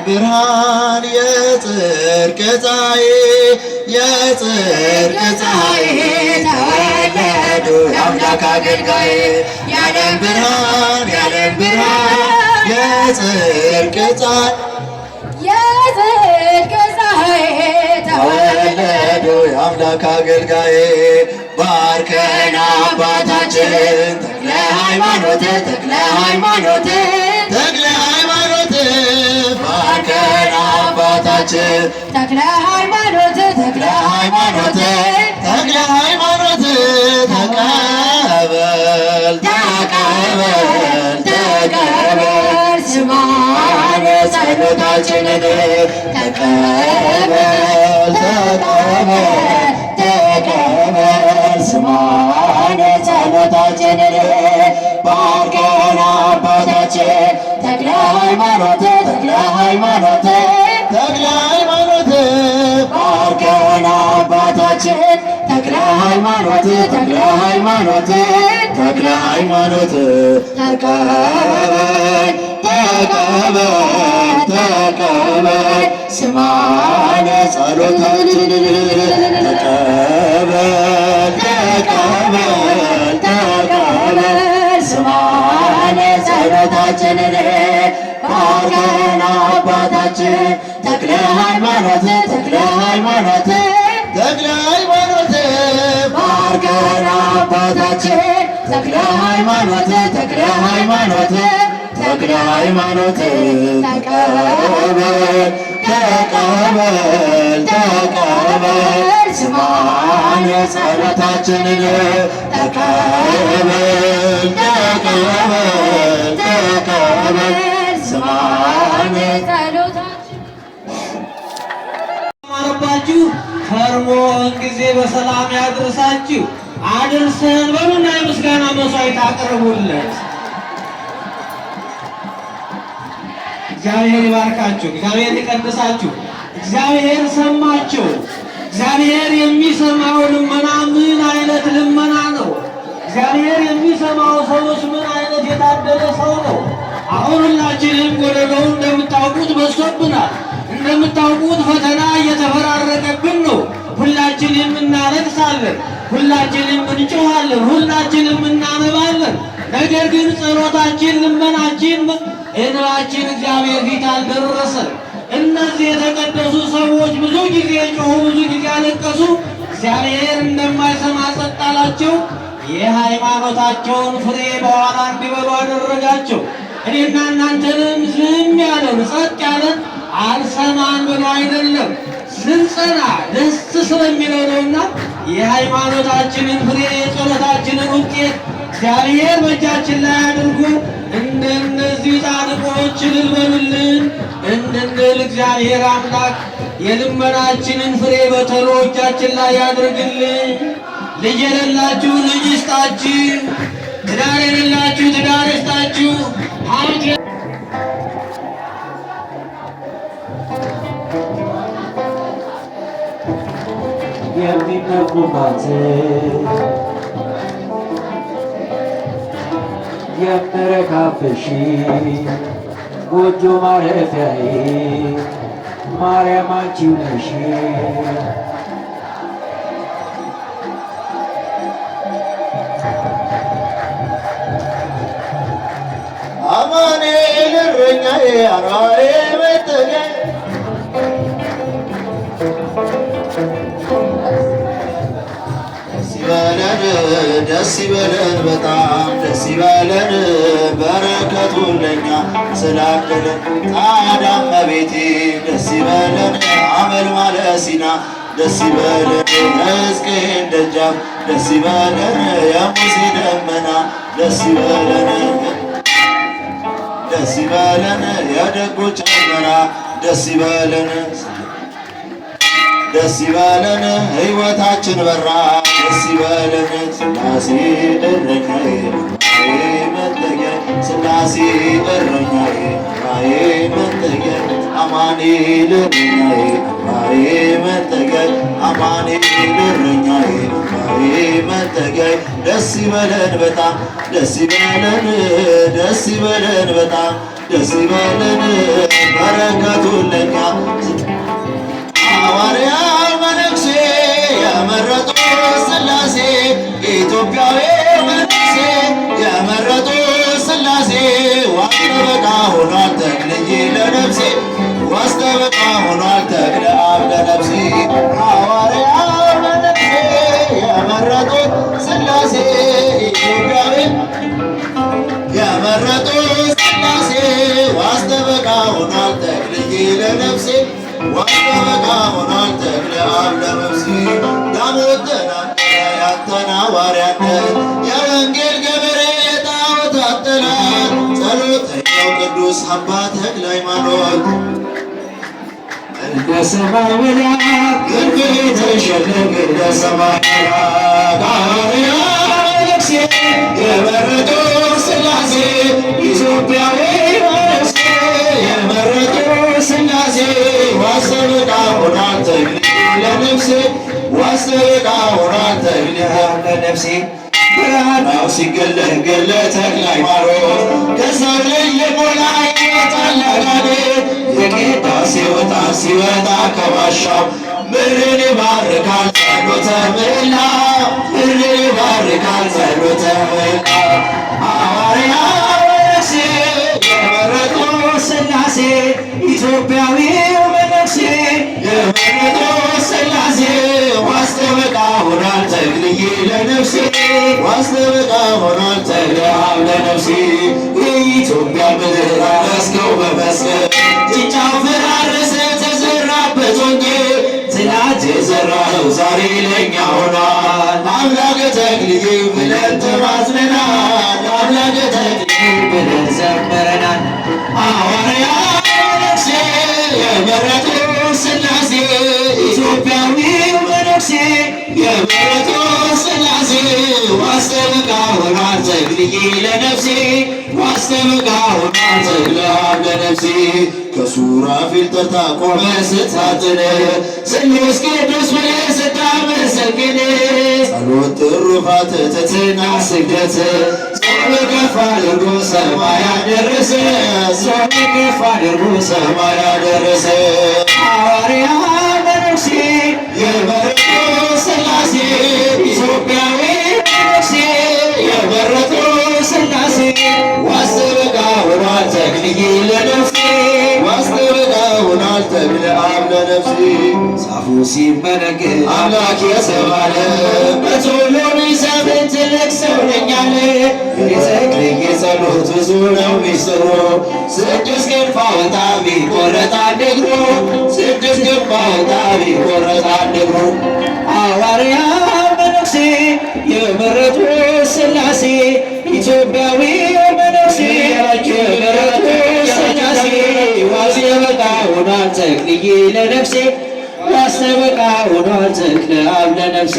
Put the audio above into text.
ብርሃን የጽድቅ ፀሐይ የጽድቅ ፀሐይ ተወለዱ የአምላክ አገልጋይ የዓለም ብርሃን የጽድቅ ፀሐይ ተወለዱ የአምላክ አገልጋይ ባርከን አባታችን ተክለ ሃይማኖት ባርከን አባታችን ተክለ ሃይማኖት ተቀበል ስማነ ጸሎታችንን ተቀበል ስማነ ጸሎታችንን ባርከን አባታችን ተክለ ሃይማኖት ባርከን አባታችን ተክለ ሃይማኖት ተቀበል ስማነ ጸሎታችንን ተቀበል ስማነ ጸሎታችንን ባርከን አባታችን ተክለ ሃይማኖት ባርከን አባታችን ተክለ ሃይማኖት ተቀበል ስማነ ጸሎታችንን ተቀበል ስማነ ማረባችሁ ከርሞን ጊዜ በሰላም ያድርሳችሁ አድርሰን በሉና የምስጋና መስዋዕት አቅርቡለት። እግዚአብሔር ይባርካችሁ፣ እግዚአብሔር ይቀድሳችሁ። እግዚአብሔር ሰማችሁ። እግዚአብሔር የሚሰማው ልመና ምን አይነት ልመና ነው? እግዚአብሔር የሚሰማው ሰውስ ምን አይነት የታደለ ሰው ነው? አሁን ሁላችንም ጎደሎው እንደምታውቁት በዝቶብናል። እንደምታውቁት ፈተና እየተፈራረቀብን ነው። ሁላችንም እናለቅሳለን፣ ሁላችንም እንጮኻለን፣ ሁላችንም እናነባለን። ነገር ግን ጸሎታችን፣ ልመናችን፣ እንባችን እግዚአብሔር ፊት አልደረሰም። እነዚህ የተቀደሱ ሰዎች ብዙ ጊዜ ጮኹ፣ ብዙ ጊዜ አለቀሱ። እግዚአብሔር እንደማይሰማ ጸጥ አላቸው። የሃይማኖታቸውን ፍሬ በኋላ እንዲበሉ አደረጋቸው። እኔና እናንተንም ዝም ያለን ጸጥ ያለን አልሰማን ብሎ አይደለም፣ ስንጸና ደስ ስለሚለው ነውና የሃይማኖታችንን ፍሬ የጸሎታችንን ውጤት እግዚአብሔር በእጃችን ላይ አድርጎ እንደነዚህ ጻድቆች እልል በሉልን እንድንል እግዚአብሔር አምላክ የልመናችንን ፍሬ በቶሎ እጃችን ላይ ያድርግልን። ልጅ የሌላችሁ ልጅ ይስጣችሁ፣ ትዳር የሌላችሁ ትዳር ይስጣችሁ። የሚመኩባት የምረካብሽ ጎጆ ማረፊያዬ ማርያም አንቺው ነሽ። እረኛዬ አርባዬ መጠጊያ ደስ ይበለን በጣም ደስ ይበለን በረከቱን ለኛ ስላደለን ታዳም እመቤቴ ደስ ይበለን አመልማለ ሲና ደስ ይበለን የሕዝቅኤል ደጃፍ ደስ ይበለን የሙሴ ደመና ደስ ይበለን ደስ ይበለን የደጎች አዝመራ ደስ ይበለን ደስ ይበለን ሕይወታችን በራ ደስ ይበለን ሥላሴ እረኛዬ መጠጊያ ሥላሴ እረኛዬ መጠጊያ አማኑኤል እረኛዬ መጠጊያ አማኑኤል እረኛዬ መጠጊያ ደስ ይበለን በጣም ደስ ይበለን ደስ ይበለን በጣም ደስ ይበለን በረከቱን ለኛ ሐዋርያው መነኩሴ የመረጡ ሥላሴ ኢትዮጵያዊ መነኩሴ የመረጡ ሥላሴ ዋስ ጠበቃ ሆኗል ተክልዬ ለነፍሴ ዋስ ጠበቃ ሆኗል ተክለ አብ ለነፍሴ ሐዋርያው መነኩሴ የመረጡ ሥላሴ ኢትዮጵያዊ የመረጡ ሥላሴ ዋስ ጠበቃ ሆኗል ተክልዬ ለነፍሴ ዋስ ጠበቃ ሆኗል ተክለ አብ ለነፍሴ ዳሞት ተናገረ ያንተን ሐዋርያነት የወንጌል ገበሬ የጣዖታት ጠላት ጸሎተኛው ቅዱስ አባ ተክለ ሃይማኖት እንደ ሰማይ መልአክ ክንፍ ተሸክም እንደ ሰማይ መልአክ ሐዋርያው መነኩሴ የመረጡ ሥላሴ ኢትዮጵያዊ መነኩሴ የመረጡ ሥላሴ ዋስ ጠበቃ ሆኗል ተክልዬ ለነፍሴ ዋስ ጠበቃ ሆኗል ተክልዬ ለነፍሴ ብርሃናው ሲገለጥ ተክለ ሃይማኖት ከሰው ልጅ ልቦና ይወጣል አጋንንት የቅዳሴ ወጣ ሲወጣ ከዋሻው ምድርን ይባርካል ጸሎተ ምህላ ምድርን ይባርካል ጸሎተ ምህላ ሐዋርያው መነኩሴ የመረጡ ሥላሴ ኢትዮጵያዊው መነኩሴ የመረጡ ሥላሴ ዋስ ጠበቃ ሆኗል ተክልዬ ለነፍሴ ዋስ ጠበቃ ሆኗል ተክለ አብ ለነፍሴ የኢትዮጵያ ምድር አረስከው በመስቀል ጭንጫው ፈራረሰ ተዘራበት ወንጌል ትናንት የዘራነው ዛሬ ለኛ ሆኗል አምላከ ተክልዬ ብለን ተማጽነናል አምላከ ተክልዬ ብለን ዘምረናል ሐዋርያው መነኩሴ የመረጡ ሥላሴ ኢትዮጵያዊው መነኩሴ የመረጡ ሥላሴ ዋስ ጠበቃ ሆኗል ተክልዬ ለነፍሴ ዋስ ጠበቃ ሆኗል ተክለ አብ ለነፍሴ ከሱራፌል ተርታ ቆመ ስታጥን ስሉስ ቅዱስ ብለህ ስታመሰግን ጸሎት ትሩፋት ትሕትና ስግደት ጾም ከፍ አድርጎ ሰማይ አደረሰ ጾም ከፍ አድርጎ ሰማይ አደረሰ ሐዋርያው መነኩሴ የመረጡ ሥላሴ ኢትዮጵያዊ መነኩሴ የመረጡ ሥላሴ ዋስ ጠበቃ ሆኗል ተክልዬ ለነፍሴ ዋስ ጠበቃ ሆኗል ተክለ አብ ለነፍሴ ዛፉ ሲመነገር አምላክ የተባለ በቶሎ ቢሰብክ ትልቅ ሰው ነኝ አለ የተክልዬ ጸሎት ብዙ ነው ሚስጥሩ ስድስት ክንፍ አወጣ ቢቆረጥ አንድ እግሩ ስድስት ክንፍ አወጣ ቢቆረጥ አንድ እግሩ ሐዋርያው መነኩሴ የመረጡ ሥላሴ ኢትዮጵያዊ መነኩሴ የመረጡ ሥላሴ ዋስ ጠበቃ ሆኗል ተክልዬ ለነፍሴ ዋስ ጠበቃ ሆኗል ተክለ አብ ለነፍሴ